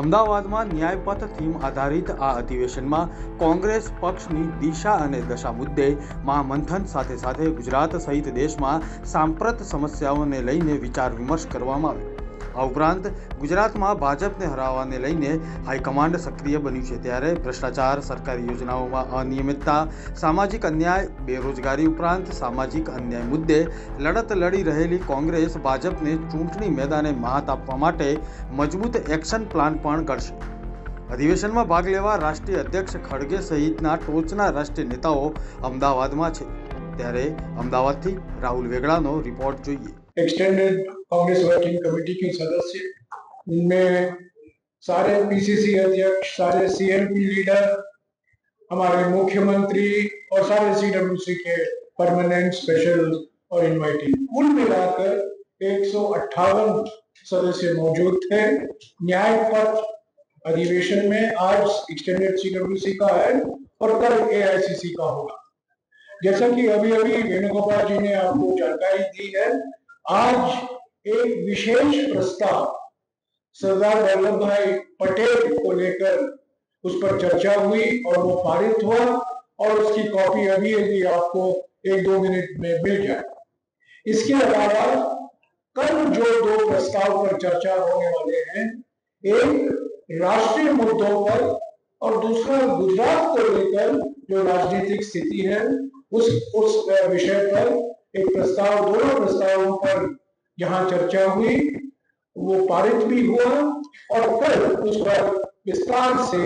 અમદાવાદમાં ન્યાયપથ થીમ આધારિત આ અધિવેશનમાં કોંગ્રેસ પક્ષની દિશા અને દશા મુદ્દે મહામંથન સાથે સાથે ગુજરાત સહિત દેશમાં સાંપ્રત સમસ્યાઓને લઈને વિચાર વિમર્શ કરવામાં આવ્યો। આ ઉપરાંત ગુજરાતમાં ભાજપને હરાવવાને લઈને હાઈકમાન્ડ સક્રિય બન્યું છે, ત્યારે ભ્રષ્ટાચાર, સરકારી યોજનાઓમાં અનિયમિતતા, સામાજિક અન્યાય, બેરોજગારી ઉપરાંત સામાજિક અન્યાય મુદ્દે લડત લડી રહેલી કોંગ્રેસ ભાજપને ચૂંટણી મેદાને માત આપવા માટે મજબૂત એક્શન પ્લાન પણ ઘડશે। અધિવેશનમાં ભાગ લેવા રાષ્ટ્રીય અધ્યક્ષ ખડગે સહિતના ટોચના રાષ્ટ્રીય નેતાઓ અમદાવાદમાં છે, ત્યારે અમદાવાદથી રાहुल વેગડાનો રિપોર્ટ જોઈએ। एक्सटेंडेड कांग्रेस वर्किंग कमेटी के सदस्य, इनमें सारे पीसीसी अध्यक्ष, सारे सीएमपी लीडर, हमारे मुख्यमंत्री और सारे सीडब्ल्यूसी के परमानेंट, स्पेशल और इनवाइटेड, कुल मिलाकर 158 सदस्य मौजूद थे। न्याय पथ अधिवेशन में आज एक्सटेंडेड सीडब्ल्यूसी का है और कल एआईसीसी का होगा। जैसा कि अभी अभी वेणुगोपाल जी ने आपको जानकारी दी है, आज एक विशेष प्रस्ताव सरदार वल्लभ भाई पटेल को लेकर उस पर चर्चा हुई और वो पारित हुआ और उसकी कॉपी अभी अभी आपको 1-2 मिनट में मिल जाए। इसके अलावा कल जो 2 प्रस्ताव पर चर्चा होने वाले हैं, एक राष्ट्रीय मुद्दों पर और दूसरा गुजरात को लेकर जो राजनीतिक स्थिति है उस विषय पर एक प्रस्ताव, दोनों प्रस्तावों पर जहां चर्चा हुई वो पारित भी हुआ और कल उस पर विस्तार से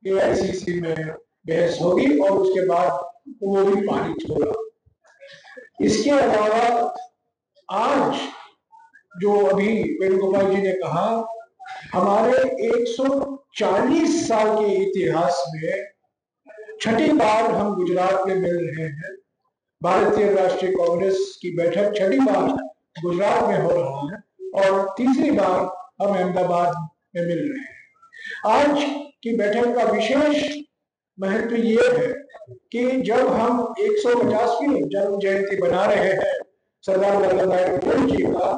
एआईसीसी में बहस होगी और उसके बाद वो भी पारित होगा। इसके अलावा आज जो अभी वेणुगोपाल जी ने कहा, हमारे 140 साल के इतिहास में छठी बार हम गुजरात में मिल रहे हैं। भारतीय राष्ट्रीय कांग्रेस की बैठक छठी बार गुजरात में हो रहा है और तीसरी बार हम अहमदाबाद में मिल रहे हैं। आज की बैठक का विशेष महत्व ये है कि जब हम 150वीं जन्म जयंती बना रहे हैं सरदार वल्लभ भाई पटेल जी का,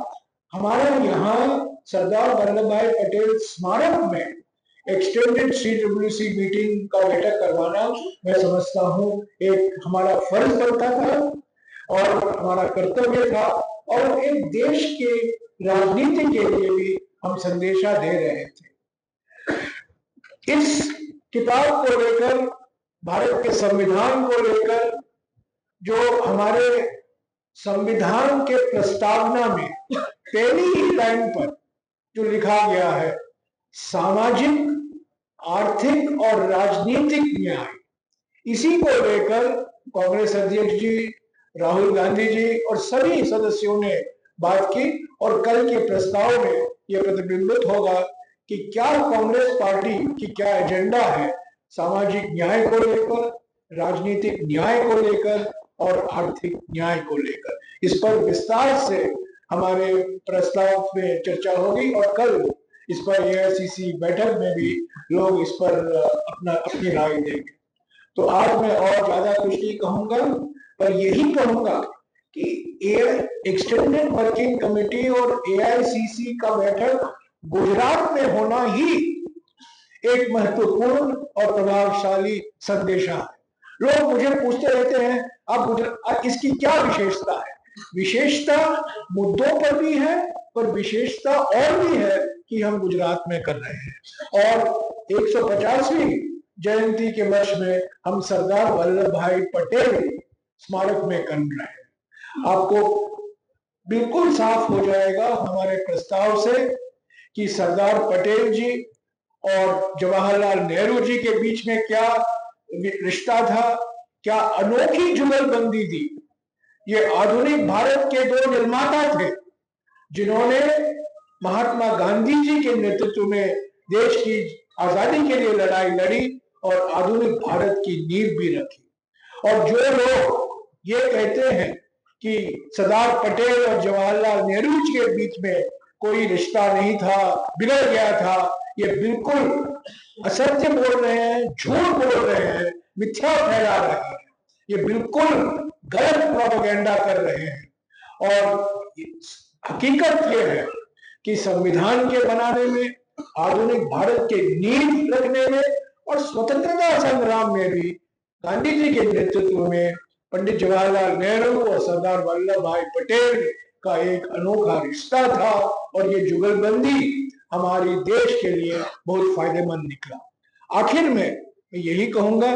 हमारे यहाँ सरदार वल्लभ भाई पटेल स्मारक में एक्सटेंडेड सीडब्ल्यूसी मीटिंग का बैठक करवाना मैं समझता हूँ एक हमारा फर्ज बनता था और हमारा कर्तव्य था और एक देश के राजनीति के लिए भी हम संदेशा दे रहे थे। इस किताब को लेकर, भारत के संविधान को लेकर, जो हमारे संविधान के प्रस्तावना में पहली ही लाइन पर जो लिखा गया है, सामाजिक, आर्थिक और राजनीतिक न्याय, इसी को लेकर कांग्रेस अध्यक्ष जी, राहुल गांधी जी और सभी सदस्यों ने बात की और कल के प्रस्ताव में यह प्रतिबिंबित होगा कि क्या कांग्रेस पार्टी की क्या एजेंडा है सामाजिक न्याय को लेकर, राजनीतिक न्याय को लेकर और आर्थिक न्याय को लेकर। इस पर विस्तार से हमारे प्रस्ताव में चर्चा होगी और कल इस पर एआईसीसी बैठक में भी लोग इस पर अपनी राय देंगे। तो आज मैं और ज्यादा कुछ नहीं कहूंगा, पर यही कहूंगा कि एक्सटेंडेड वर्किंग कमेटी और एआईसीसी का बैठक गुजरात में होना ही एक महत्वपूर्ण और प्रभावशाली संदेशा है। लोग मुझे पूछते रहते हैं, अब इसकी क्या विशेषता है? विशेषता मुद्दों पर भी है, पर विशेषता और भी है कि हम गुजरात में कर रहे हैं और 150वीं जयंती के वर्ष में हम सरदार वल्लभ भाई पटेल स्मारक में कर रहे हैं। आपको बिल्कुल साफ हो जाएगा हमारे प्रस्ताव से कि सरदार पटेल जी और जवाहरलाल नेहरू जी के बीच में क्या रिश्ता था, क्या अनोखी जुगलबंदी थी। ये आधुनिक भारत के 2 निर्माता थे जिन्होंने महात्मा गांधी जी के नेतृत्व में देश की आजादी के लिए लड़ाई लड़ी और आधुनिक भारत की नींव भी रखी। और जो लोग ये कहते हैं कि सरदार पटेल और जवाहरलाल नेहरू जी के बीच में कोई रिश्ता नहीं था, बिगड़ गया था, ये बिल्कुल असत्य बोल रहे हैं, झूठ बोल रहे हैं, मिथ्या फैला रहे हैं, ये बिल्कुल गलत प्रोपेगेंडा कर रहे हैं। और हकीकत ये है कि संविधान के बनाने में आधुनिक भारत के नींव रखने में और स्वतंत्रता संग्राम में भी गांधी जी के नेतृत्व में पंडित जवाहरलाल नेहरू और सरदार वल्लभ भाई पटेल का एक अनोखा रिश्ता था और ये जुगलबंदी हमारी देश के लिए बहुत फायदेमंद निकला। आखिर में मैं यही कहूंगा,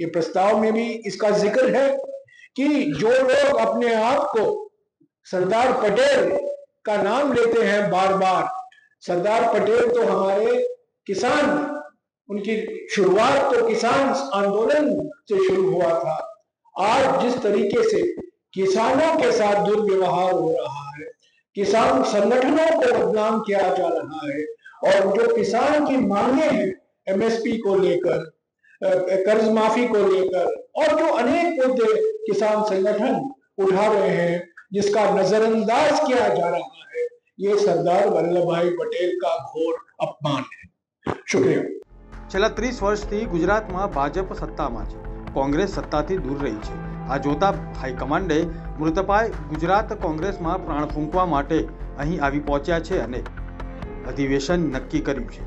ये प्रस्ताव में भी इसका जिक्र है कि जो लोग अपने आप को सरदार पटेल का नाम लेते हैं बार बार, सरदार पटेल तो हमारे किसान, उनकी शुरुआत तो किसान आंदोलन से शुरू हुआ था। आज जिस तरीके से किसानों के साथ दुर्व्यवहार हो रहा है, किसान संगठनों को बदनाम किया जा रहा है और जो किसान की मांगे हैं एमएसपी को लेकर, कर्ज माफी को लेकर और जो अनेक मुद्दे किसान संगठन उठा रहे हैं जिसका नजरअंदाज किया जा रहा है, ये सरदार वल्लभ भाई पटेल का घोर अपमान है। शुक्रिया। છેલ્લા 30 વર્ષથી ગુજરાતમાં ભાજપ સત્તામાં છે, કોંગ્રેસ સત્તાથી દૂર રહી છે। આ જોતા હાઈકમાન્ડે મૃતપાય ગુજરાત કોંગ્રેસમાં પ્રાણ ફૂંકવા માટે અહીં આવી પહોંચ્યા છે અને અધિવેશન નક્કી કર્યું છે।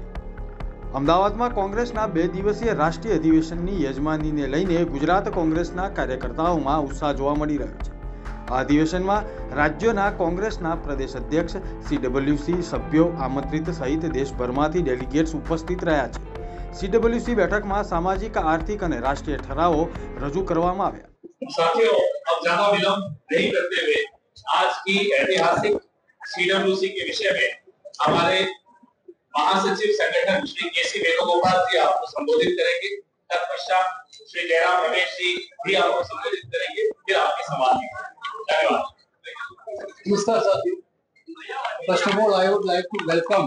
અમદાવાદમાં કોંગ્રેસના 2 દિવસીય રાષ્ટ્રીય અધિવેશનની યજમાનીને લઈને ગુજરાત કોંગ્રેસના કાર્યકર્તાઓમાં ઉત્સાહ જોવા મળી રહ્યો છે। આ અધિવેશનમાં રાજ્યોના કોંગ્રેસના પ્રદેશ અધ્યક્ષ CWC સભ્યો આમંત્રિત સહિત દેશભરમાંથી ડેલિગેટ્સ ઉપસ્થિત રહ્યા છે। CWC બેઠકમાં સામાજિક આર્થિક અને રાષ્ટ્રીય ઠરાવો રજૂ કરવામાં આવ્યા। साथियों, अब ज्यादा विलंब नहीं करते हुए आज की ऐतिहासिक CWC के विषय में हमारे महासचिव संगठन श्री केसी वेणुगोपाल जी आपको संबोधित करेंगे। तत्पश्चात श्री जयराम रमेश जी भी आपको संबोधित करेंगे, फिर आपके सवाल। धन्यवाद। नमस्कार साथियों, first of all I would like to welcome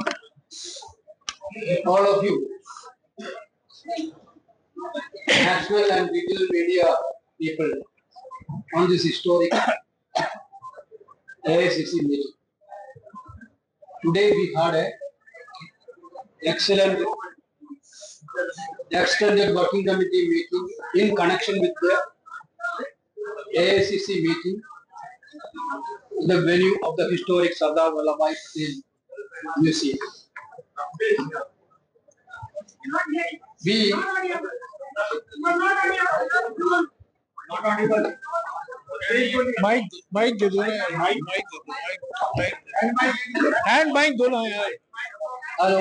all of you, national and regional media people, on this historic AICC meeting. Today we had a excellent extended working committee meeting in connection with the AICC meeting in the venue of the historic Sardar Vallabhbhai Patel Museum. We mic दे दो, hand mic दो ना यार। Hello.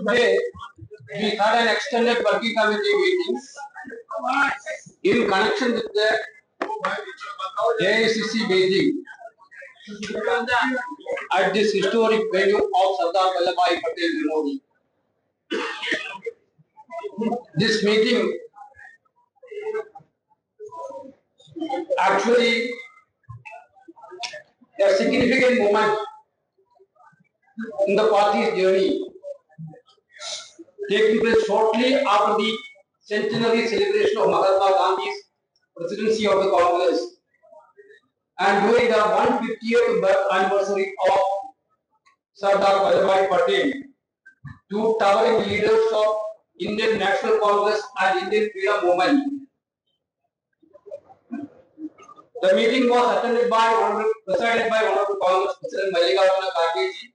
Today we had an extended working committee meeting in connection with the AICC Beijing at this historic venue of Sardar Vallabhbhai Patel Memorial. This meeting actually a significant moment in the party's journey, taking place shortly after the centenary celebration of Mahatma Gandhi's presidency of the Congress and during the 150th birth anniversary of Sardar Vallabhbhai Patel. Two towering leaders of Indian National Congress and Indian Freedom Movement. The meeting was presided by Honorable Congress President Mallikarjuna Kharge ji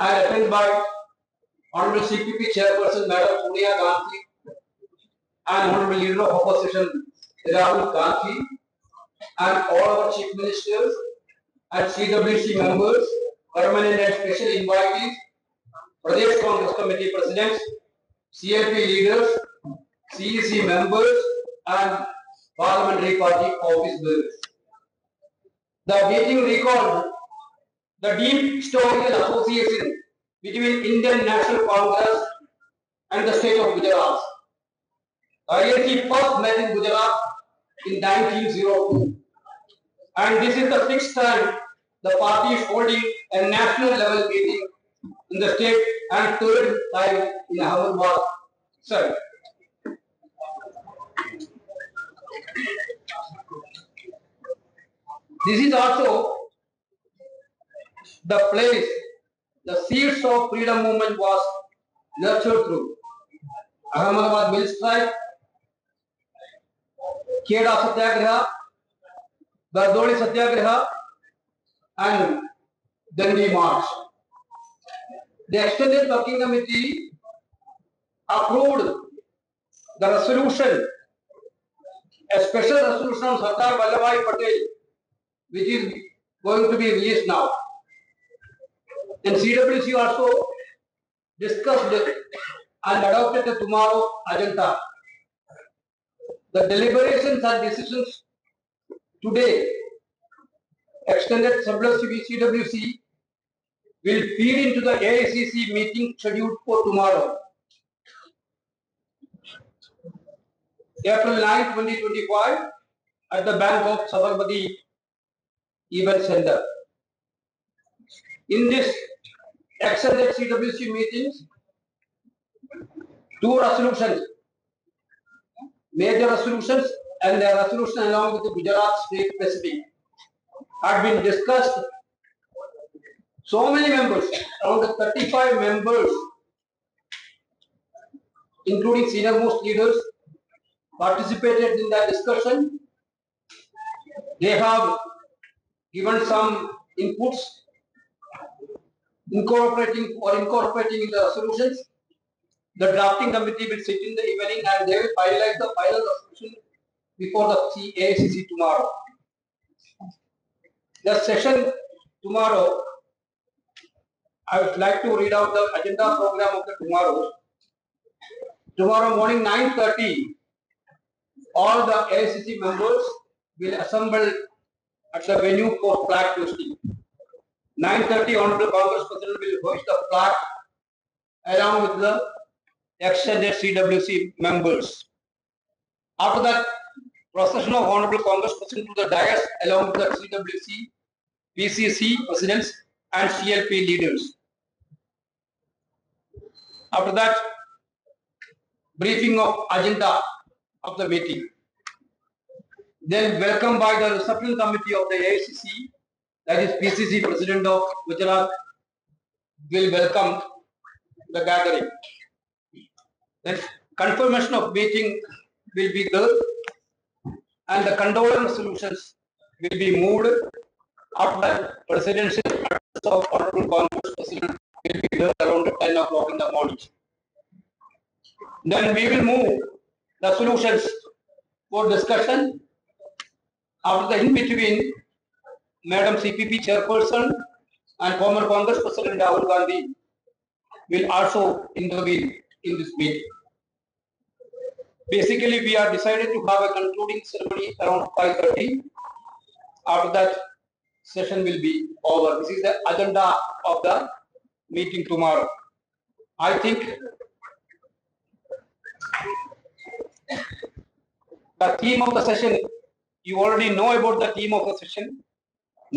and attended by Honorable CPP Chairperson Madam Sonia Gandhi and Honorable Leader of Opposition Rahul Gandhi and all our Chief Ministers and CWC members, permanent and special invitees, Pradesh Congress Committee Presidents, CLP leaders, CEC members and Parliamentary Party office bearers. The meeting recalled the deep historical association between Indian National Congress and the state of Gujarat. IAC first met in Gujarat in 1902, and this is the 6th time the party is holding a national level meeting in the state and 3rd time in Ahmedabad. Sir, this is also the place the seeds of freedom movement was nurtured through. Ahmedabad Mill Strike Kheda Satyagraha, Bardoli Satyagraha, and Dandi March. The Extended Working Committee approved the resolution, a special resolution on Sardar Vallabhbhai Patel, which is going to be released now. And CWC also discussed and adopted the tomorrow agenda. The deliberations and decisions today, extended surplus CWC, will feed into the AICC meeting scheduled for tomorrow, April 9, 2025, at the Bank of Sabarmati Event Center. In this extended CWC meetings, two resolutions, major resolutions and the resolution along with the Gujarat State Specific, had been discussed. So many members, around 35 members, including senior most leaders, participated in that discussion. They have given some inputs incorporating in the resolutions. The drafting committee will sit in the evening and they will finalize the final resolution before the AICC tomorrow. The session tomorrow, I would like to read out the agenda program of the tomorrow. Tomorrow morning 9:30, all the AICC members will assemble at the venue for flag hosting. 9:30, Honorable Congress President will hoist the flag along with the extended CWC members. After that, procession of Honorable Congress President to the dais along with the CWC, PCC presidents and CLP leaders. After that, briefing of agenda of the meeting. Then welcome by the reception committee of the AICC, that is PCC President of Gujarat, will welcome the gathering. Then confirmation of meeting will be there and the condolence resolutions will be moved after the presidential address of Honorable Congress President will be there around 10 o'clock in the morning. Then we will move the solutions for discussion. After the in-between, Madam CPP Chairperson and former Congress President Rahul Gandhi will also intervene in this meeting. Basically, we are decided to have a concluding ceremony around 5:30. After that, session will be over. This is the agenda of the meeting tomorrow. I think the theme of the session, you already know about the theme of the session.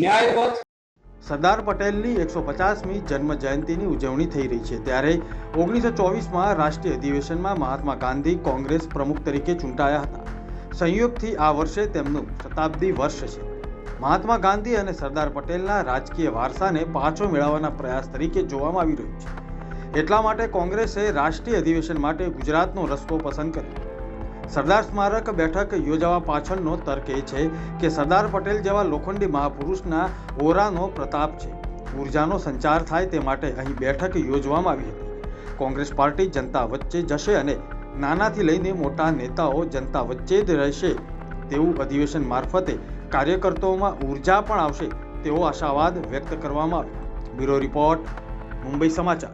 ન્યાય પથ. સરદાર પટેલની 150મી જન્મ જયંતિની ઉજવણી થઈ રહી છે ત્યારે 1924માં રાષ્ટ્રીય અધિવેશનમાં મહાત્મા ગાંધી કોંગ્રેસ પ્રમુખ તરીકે ચૂંટાયા હતા. સંયોગથી આ વર્ષે તેમનું શતાબ્દી વર્ષ છે. મહાત્મા ગાંધી અને સરદાર પટેલના રાજકીય વારસાને પાછો મેળવવાના પ્રયાસ તરીકે જોવામાં આવી રહ્યું છે. એટલા માટે કોંગ્રેસે રાષ્ટ્રીય અધિવેશન માટે ગુજરાતનો રસ્તો પસંદ કર્યો. સરદાર સ્મારક બેઠક યોજવા પાછળનો તર્ક એ છે કે સરદાર પટેલ જેવા લોખંડી મહાપુરુષના ઓરાનો પ્રતાપ છે. ઉર્જાનો સંચાર થાય તે માટે અહીં બેઠક યોજવામાં આવી હતી. કોંગ્રેસ પાર્ટી જનતા વચ્ચે જશે અને નાનાથી લઈને મોટા નેતાઓ જનતા વચ્ચે જ રહેશે તેવું અધિવેશન મારફતે કાર્યકર્તાઓમાં ઉર્જા પણ આવશે તેવો આશાવાદ વ્યક્ત કરવામાં આવ્યો. બ્યુરો રિપોર્ટ, મુંબઈ સમાચાર.